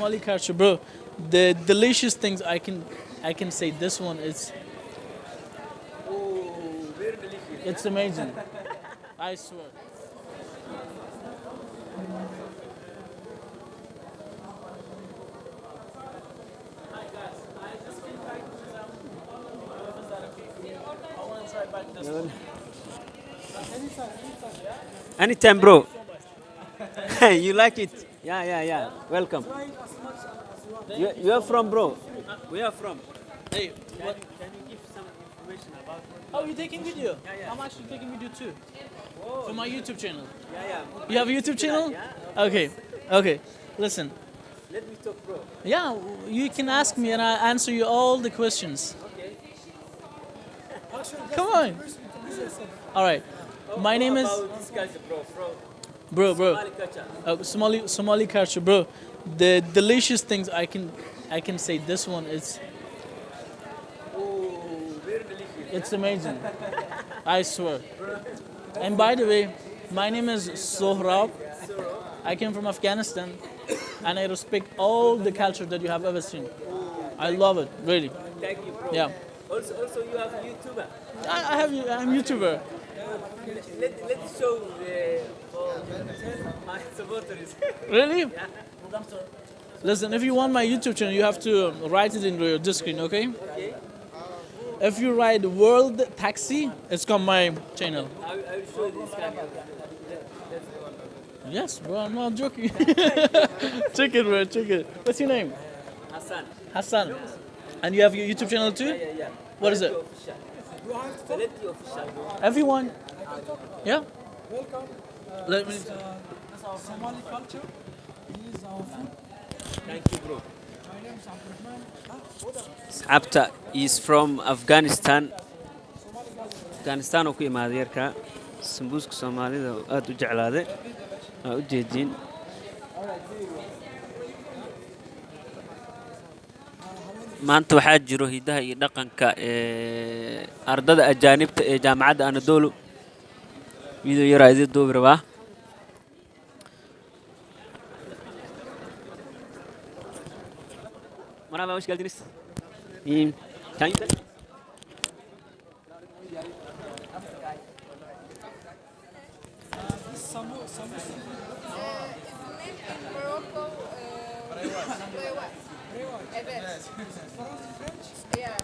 Somali culture, bro. The delicious things I can say. This one is Oh, very delicious. it's amazing. I swear. Hi guys, I just came back because is that okay? I want to try back this one. Anytime, bro. You like it? Yeah. Welcome. You are from, bro? We are from. Hey, what? Can you give some information about? Oh, you're taking video? Yeah. I'm actually taking video too. For my YouTube channel. Yeah. You have a YouTube channel? Yeah. Okay. Listen. Let me talk, bro. Yeah, you can ask me and I answer you all the questions. Okay. Come on. All right. My name is About this culture, bro. From bro. Somali culture. Somali culture, bro. The delicious things I can say. This one is Oh, very delicious. it's amazing. I swear. And by the way, my name is Sohrab. I came from Afghanistan, and I respect all the culture that you have ever seen. I love it, really. Thank you, bro. Yeah. Also, you have a YouTuber. I'm YouTuber. Let's show my supporters. Really? Listen, if you want my YouTube channel, you have to write it in your screen, okay? Okay. If you write World Taxi, it's got my channel. I will show this camera. Yes, bro, I'm not joking. Check it, bro, check it. What's your name? Hassan. Hassan. And you have your YouTube channel too? Yeah. What is it? Valenti official. Everyone? Yeah? Welcome. Let me. This is our Somali culture. This is our food. Thank you, bro. My name is Abdurrahman. Abta is from Afghanistan. Afghanistan oo ku imaaday yarka. Sambuuska Soomaalida oo aad u jeclaaday. Waa u jeedin. Maanta waxaa jiro hidaha iyo dhaqanka ardada ajaanibta ee jaamacadda Anadolu. Video yar idin duubi rabaa. مرحبا وش قال جلس؟ كان يبدأ؟ Morocco, evet. Yeah.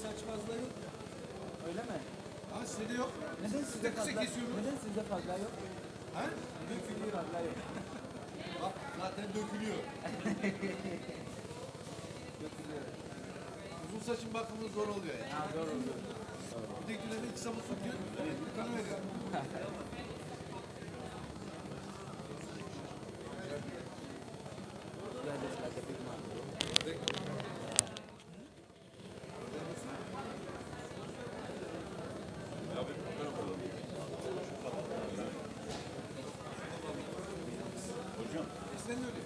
saç fazla yok. Öyle mi? Ha sizde yok. Neden sizde Kısa fazla? kesiyorum. Neden sizde fazla yok? Ha? Dökülüyor fazla yok. Bak zaten dökülüyor. Dökülüyor. Uzun saçın bakımı zor oluyor yani. Ha doğru oluyor. Bir de güneşe kısa mı tutuyor? Yıkanı veriyor. Yeah, that's like a big man. Sen öyle.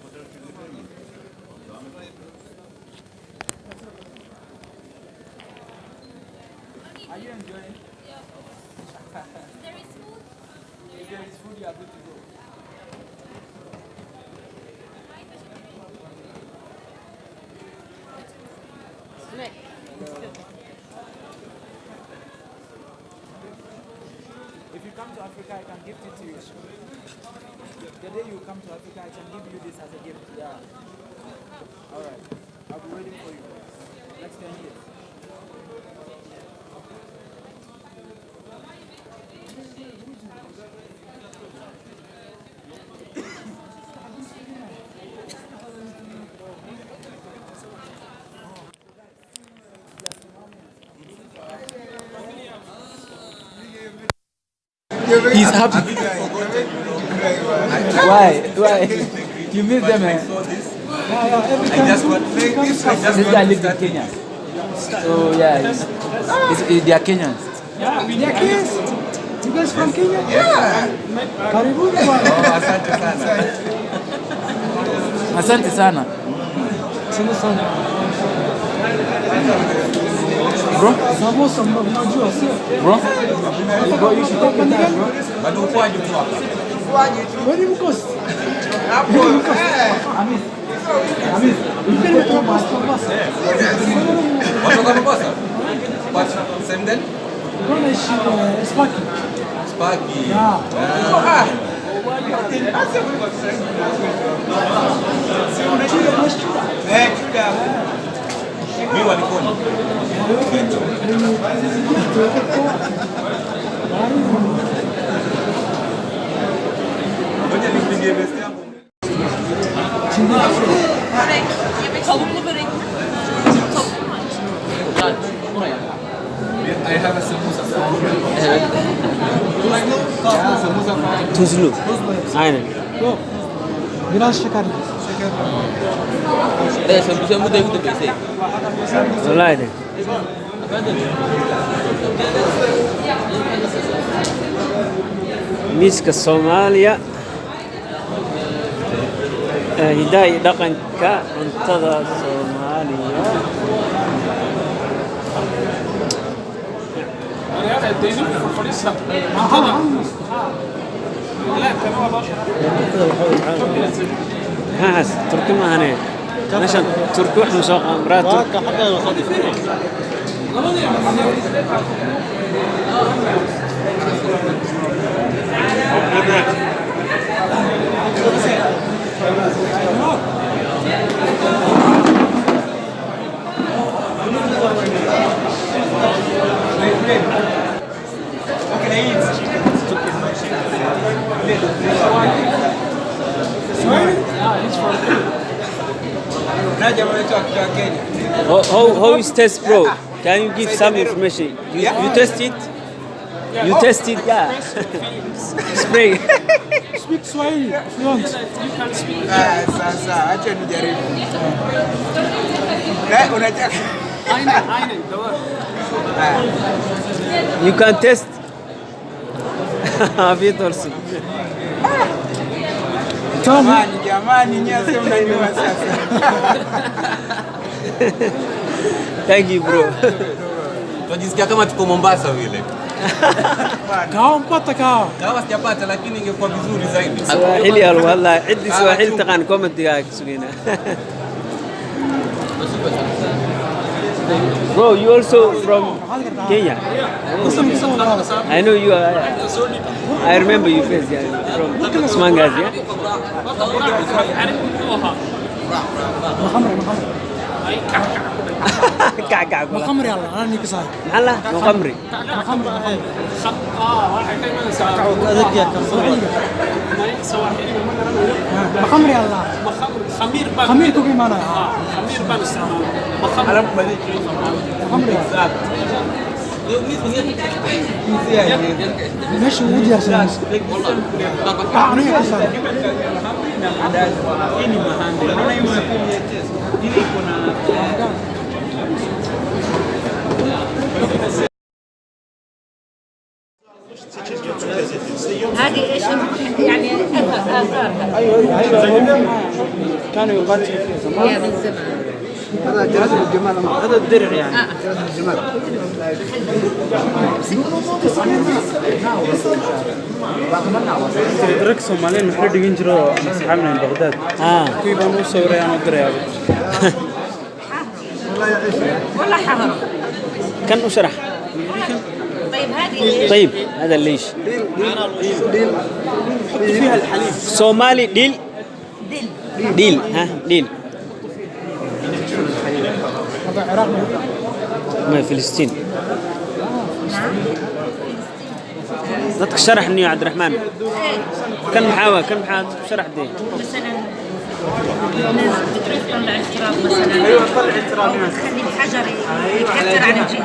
Are you enjoying? Yeah. There is food. If there is food, you are good to go. If you come to Africa, I can gift it to you. The day you come to Africa, I can give you this as a gift. Yeah. All right. I'll be waiting for you. Next 10 years. He's happy. Why? Why? You miss them, man. This guy lives in Kenya. So yeah, they are Kenyans. Yeah, they are Kenyans. You guys from Kenya? Yeah. Karibu bwana. Asante sana. Asante sana. Bro? Samosa mnajua sio? Bro? Bro, you should take a dance, bro. Bado upoaje tu hapa? Wewe ni mkosi. Hapo. Amis. Amis. Mimi ni Mombasa. Watoka Mombasa? What? Same then? Mbona ishi Spaki? Spaki. Yeah. Mimi walikoni. Ngoja nipigie best yangu. Börek. Tavuklu börek. Tavuklu mu? I have a samosa. Tuzlu. Aynen. Yok. Biraz şekerli. Wallahi de. Miiska Soomaaliya hidaha iyo dhaqanka cuntada Soomaaliya. هاس تركي ما هني مشان تركي واحد مسوق امرات How is test, bro? Can you give some information? You test it? You test it? Yeah. Spray. Speak Swahili if you want. Sasa acha nijaribu. Unataka You can test. Afiyet olsun. jamani nyasi mnaniwa sasa. Thank you, bro. Tunajisikia kama tuko Mombasa vile. Kawa mpata kawa. Kawa sijapata lakini ingekuwa vizuri zaidi. Swahili والله عندي سواحيل تقان كومنت دقائق سوينا. Bro, you also from Kenya? I know you are. I remember you face, yeah, from Smangas, yeah? كعكع كلها خمر يلا أنا نيك صار هلا مو خمري خمر هذاك يا كم خمر يلا خمير كوكي مانا خمر يلا مش ودي يا سلام أنا يا كسر هذه ايش يعني اثارها ايوه كانوا يقاتلوا فيها زمان هي من زمان. هذا جهاز الجمال هذا الدرع يعني جهاز الجمال درك سومالين محل دقين جرو أصحابنا من بغداد كيف بنو صوري أنا درع ولا حهر. كان اشرح طيب هذه طيب هذا ليش فيها الحليب صومالي ديل ديل ها ديل هذا عراق ما فلسطين ضدك شرحني يا عبد الرحمن كان محاوى شرح دي مثلا ناس بتروح تطلع اعتراض مثلا ايوه طلع التراب تخلي الحجر يتكتر على الجهه